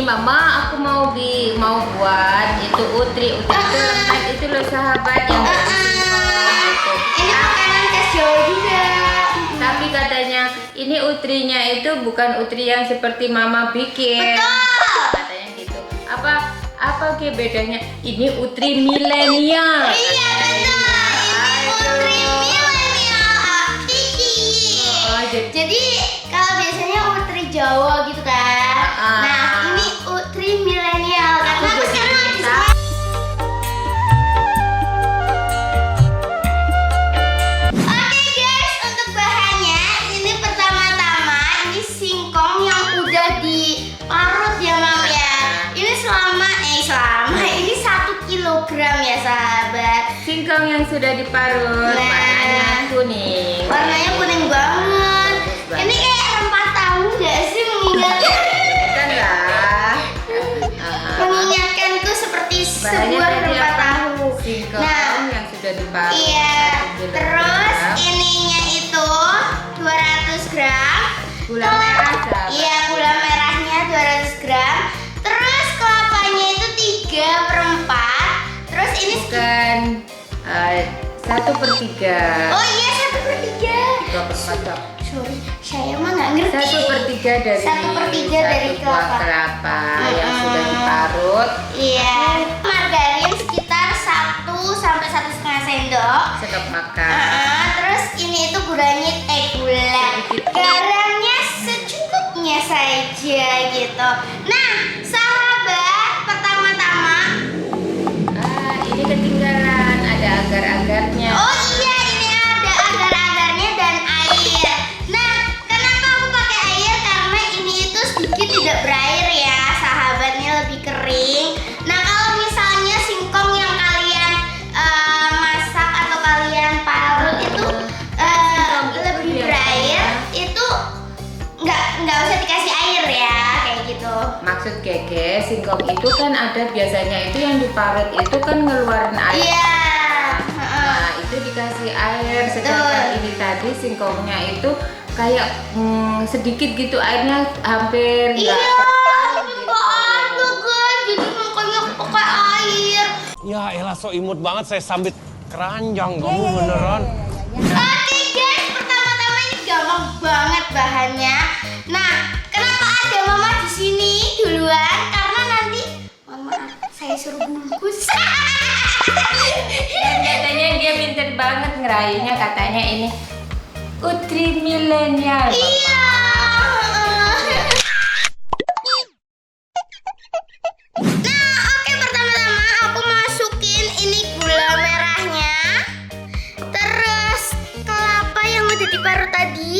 Ini mama, aku mau buat itu utri itu lembut itu loh sahabat yang gitu. Ini makanan khas Jawa juga. Tapi katanya ini utrinya itu bukan utri yang seperti mama bikin. Betul. Katanya gitu. Apa ke bedanya? Ini utri milenial. Iya betul. Ini utri milenial Kiki. Jadi kalau biasanya utri Jawa gitu kan. Nah ini utri milenial karena aku sekarang lagi suka. Oke guys, untuk bahannya ini pertama-tama ini singkong yang udah diparut ya Mam ya. Ini selama ini 1 kilogram ya sahabat. Singkong yang sudah diparut, warnanya kuning. Warnanya kuning banget. Ini kayak rempah tahu nggak sih mengingatkan? Mengingatkan tuh seperti sebuah rempah tahu. Singkong yang sudah diparut. Iya. Terus ininya itu 200 gram. Gula merah. Iya, gula merahnya 200 gram. Terus kelapanya itu 3/4. Terus ini bukan 1/3. Oh iya 1/3. 3/4. Sorry, saya mah nggak ngerti. 1/3 dari 1/3 dari buah kelapa yang sudah diparut. Iya. Margarin sekitar 1 sampai 1,5 sendok. Sedap makan. Terus ini itu gula. Garamnya secukupnya saja gitu. Nah, sahabat, pertama-tama. Ini ketinggalan ada agar-agarnya. Oh iya, ini ada agar-agarnya dan air. Nah, kenapa aku pakai air? Karena ini itu sedikit tidak berair ya, sahabatnya lebih kering. Nah, kalau misalnya singkong yang kalian masak atau kalian parut itu lebih berair, itu nggak usah dikasih air ya, kayak gitu. Maksud Keke, singkong itu kan ada biasanya itu yang diparut itu kan ngeluarin air. Iya. Nah, itu dikasih air. Sedangkan ini tadi singkongnya itu kayak sedikit gitu airnya hampir Iya, nggak ada guys, jadi makanya pakai air. Ya elah so imut banget saya sambit keranjang kamu beneran. Oke guys, pertama-tama ini gampang banget bahannya. Nah, kenapa ada mama di sini duluan? Karena nanti mama saya suruh bungkus. Dan katanya dia pinter banget ngerayunya, katanya ini utri milenial. Iya. Nah, oke, pertama-tama aku masukin ini gula merahnya. Terus kelapa yang udah diparut tadi.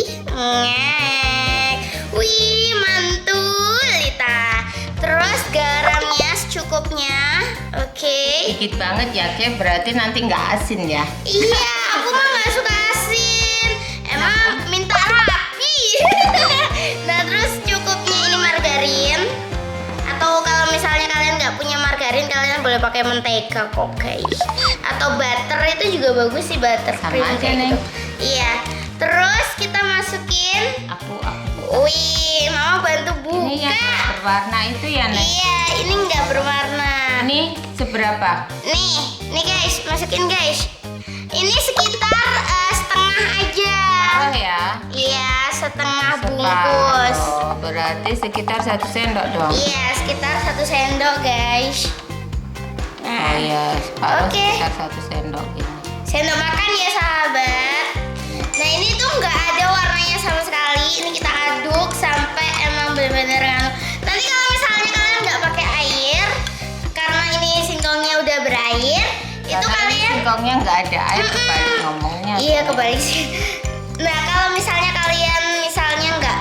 Wih, mantul Lita. Terus garamnya secukupnya. Oke. Dikit banget ya, Ke, berarti nanti nggak asin ya. Iya, aku mah nggak suka asin. Emang minta rapi. Nah, terus cukupnya ini margarin. Atau kalau misalnya kalian nggak punya margarin, kalian boleh pakai mentega kok guys. Atau butter itu juga bagus sih, butter Sama cream aja, kayak Neng. gitu. Iya. Terus kita masukin. Aku Wih, mama bantu buka. ini yang berwarna itu ya, Neng. Iya, ini nggak berwarna. Ini seberapa? Nih guys, masukin guys. Ini sekitar setengah aja. Oh ya. Iya, setengah bungkus. Separuh. Berarti sekitar 1 sendok dong. Iya, sekitar 1 sendok guys. Oh ya, separuh Oke. sekitar 1 sendok ini. Sendok makan ya sahabat. Nah ini tuh nggak ada warnanya sama sekali. Ini kita aduk sampai emang bener-bener. Nanti kalau misalnya kalian nggak pakai air, karena ini singkongnya udah berair, itu Karena ini kalian. singkongnya nggak ada air, kebalik ngomongnya. Iya kebalik sih. Nah kalau misalnya kalian nggak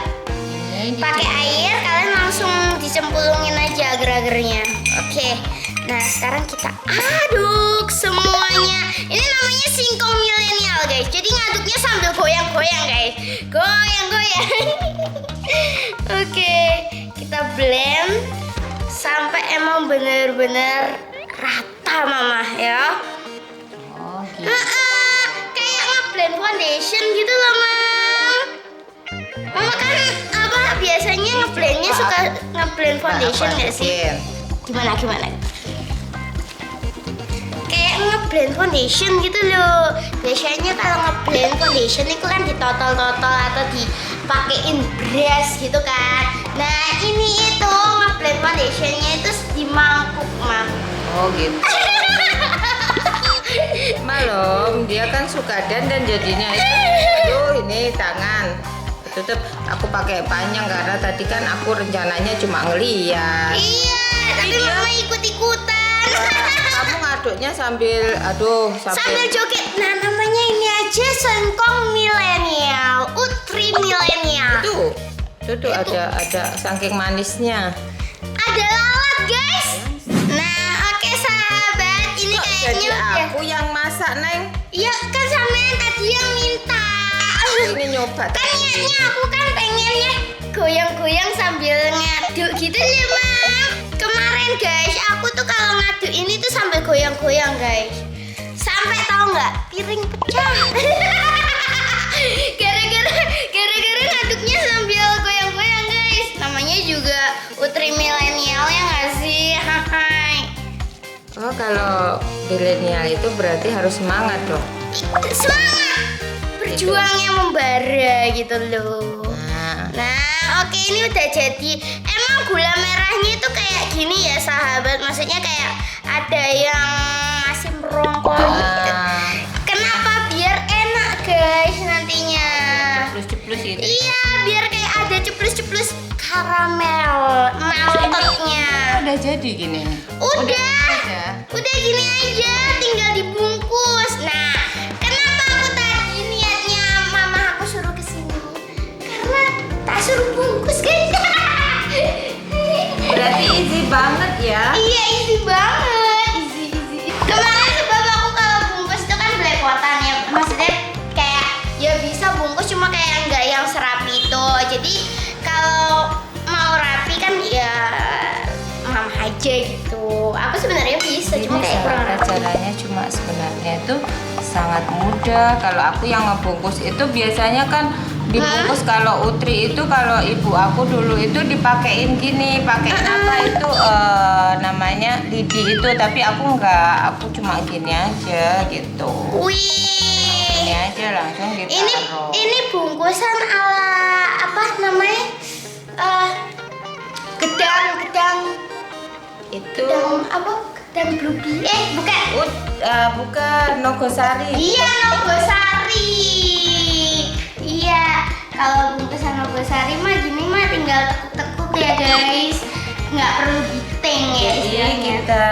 Ini pakai air, kalian langsung dicemplungin aja agar-agarnya. Oke. Nah sekarang kita aduk semuanya. Ini namanya singkong milenial guys. Jadi ngaduknya sambil goyang-goyang guys. Goyang-goyang. Oke, kita blend sampai emang bener-bener rata mama ya. Oh gitu. Kayak ngeblend foundation gitu loh mam. Mama kan biasanya ngeblendnya biasanya suka ngeblend foundation Nah, nggak sih? bikin. Gimana? Kayak ngeblend foundation gitu loh. Biasanya kalau ngeblend foundation itu kan ditotol-totol atau dipakein brush gitu kan. Nah ini itu ngeblend foundationnya itu di mangkuk mah. Oh gitu. Malum, dia kan suka dan jadinya itu. Aduh, ini tangan. Tetep aku pakai panjang karena tadi kan aku rencananya cuma ngeliat. Iya, tapi Iya. mama ikut-ikutan. Kamu ngaduknya sambil Sambil joget. Nah namanya ini aja singkong milenial, utri milenial. Itu ada saking manisnya. Ada lalat guys. Nah oke sahabat, ini Kok kayaknya jadi udah. aku yang masak, Neng? Iya kan sampean tadi yang minta. Ini nyoba. Kan niatnya aku kan pengennya goyang-goyang sambil ngaduk gitu loh Mam. Kemarin guys, aku tuh kalau ngaduk ini tuh sambil goyang-goyang guys. Sampai tahu nggak piring pecah. Gara-gara ngaduknya sambil goyang-goyang guys. Namanya juga utri milenial ya nggak sih? Hai. Oh, kalau milenial itu berarti harus semangat dong. Semangat berjuangnya membara gitu loh. Nah, oke ini udah jadi. Emang gula merahnya itu kayak gini ya sahabat. Maksudnya kayak ada yang masih merongkol. Kenapa? Biar enak guys nantinya. Ceplus-ceplus itu. Iya, biar kayak ada ceplus-ceplus karamel meltednya. Udah jadi gini. Udah gini aja, tinggal dibungkus. Nah, kenapa aku tadi niatnya mama aku suruh kesini? Karena tak suruh bungkus guys. Berarti easy banget ya. Iya easy banget, easy. Kemarin sebab aku kalau bungkus itu kan belepotan ya, maksudnya kayak ya bisa bungkus cuma kayak nggak yang serapi itu. Jadi kalau mau rapi kan ya mama aja gitu. Aku sebenarnya bisa, cuma kayak kurang rapi. Caranya cuma sebenarnya itu sangat mudah. Kalau aku yang ngebungkus itu biasanya kan dibungkus. Kalau utri itu kalau ibu aku dulu itu dipakein gini, pakai apa itu namanya lidi itu, tapi aku enggak, aku cuma gini aja gitu. Wih. Ini aja langsung ditaruh. Ini bungkusan ala apa namanya? Gedang Itu apa? Gedang blueberry. Bukan. bukan Nogosari. Iya, Nogosari. Iya, kalau bungkusan Nogosari mah gini mah tinggal tekuk-tekuk ya guys. Nggak perlu giting ya Jadi istilahnya. kita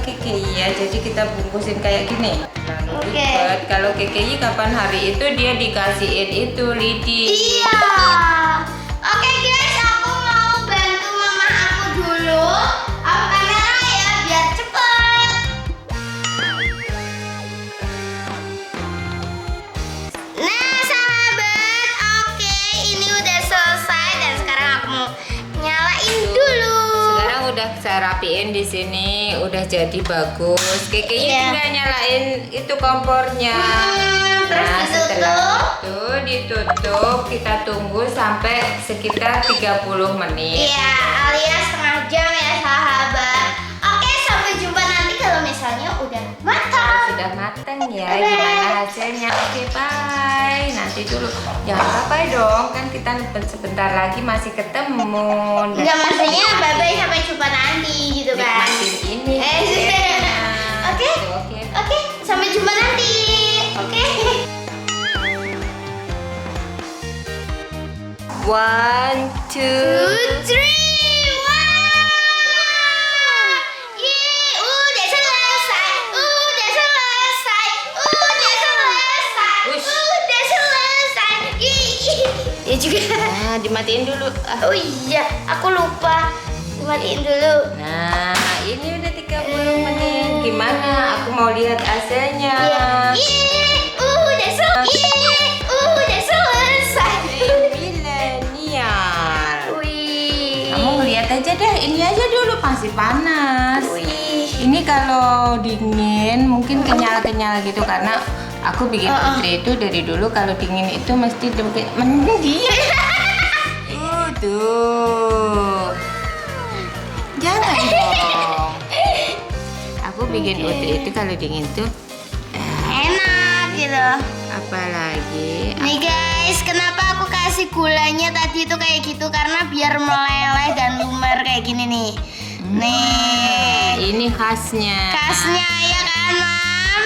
KKI ya, jadi kita bungkusin kayak gini. Oke. Kalau KKI kapan hari itu dia dikasihin itu lidi. Iya. Oke guys, aku mau bantu mama aku dulu. Aku kamera ya biar cepet. Nah sahabat, oke ini udah selesai dan sekarang aku mau nyalain dulu. Sekarang udah saya rapiin di sini, udah jadi bagus. KKI Iya. udah nyalain itu kompornya. Terus Nah, ditutup. setelah itu ditutup, kita tunggu sampai sekitar 30 menit. Iya, alias setengah jam ya sahabat. Oke, sampai jumpa nanti kalau misalnya udah matang. Sudah matang ya, Bye. gimana hasilnya? Oke, bye. Nanti dulu. Jangan bye dong, kan kita sebentar lagi masih ketemu. Enggak maksudnya bye-bye sampai jumpa nanti gitu kan. Nikmatin ini. Oke. Oke. Oke, sampai jumpa nanti. Oke. 1, 2, 2, 3, wah. Yeay, udah selesai. Ush. Udah selesai. Ya juga. Nah, dimatiin dulu. Oh iya, aku lupa. Dimatiin dulu. Nah, ini udah 30 menit. Gimana? Aku mau lihat hasilnya. Yeay, udah selesai. Milenial. Wih. Kamu ngeliat aja deh, ini aja dulu masih panas. Wih. Ini kalau dingin mungkin kenyal-kenyal gitu karena aku bikin putri itu dari dulu kalau dingin itu mesti mendidih. Tuh. Jangan dong. Aku bikin utri itu kalau dingin tuh Enak gitu. apalagi Nih guys, kenapa aku kasih gulanya tadi itu kayak gitu? Karena biar meleleh dan lumer kayak gini nih. Nih, ini khasnya. khasnya ya kan, Mam?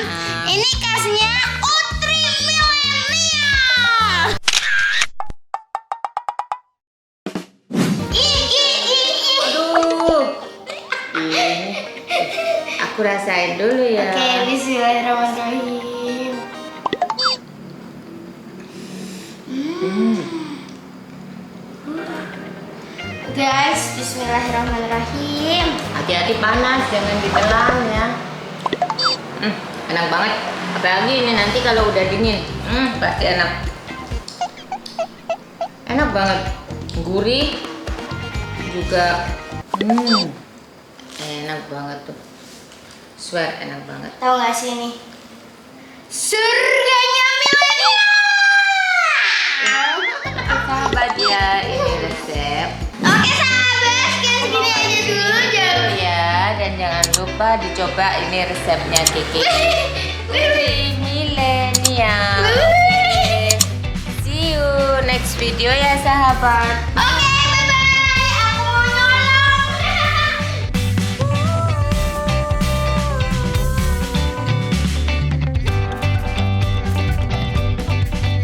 Ini khasnya Utri Milenial. Ih. Aduh. Ini aku rasain dulu ya. Oke, bismillahirrahmanirrahim. Guys, bismillahirrahmanirrahim. Hati-hati panas, jangan ditelan ya. Enak banget. Apalagi ini nanti kalau udah dingin, pasti enak. Enak banget, gurih juga. Enak banget tuh. Swear enak banget. Tahu nggak sih ini? Surganya milenial. Sahabat ya, ini resep. Oke sahabat, sekian segini aja dulu. Jangan Ya, dan jangan lupa dicoba ini resepnya Kiki. Utri Milenial. Oke. See you next video ya sahabat. Oke.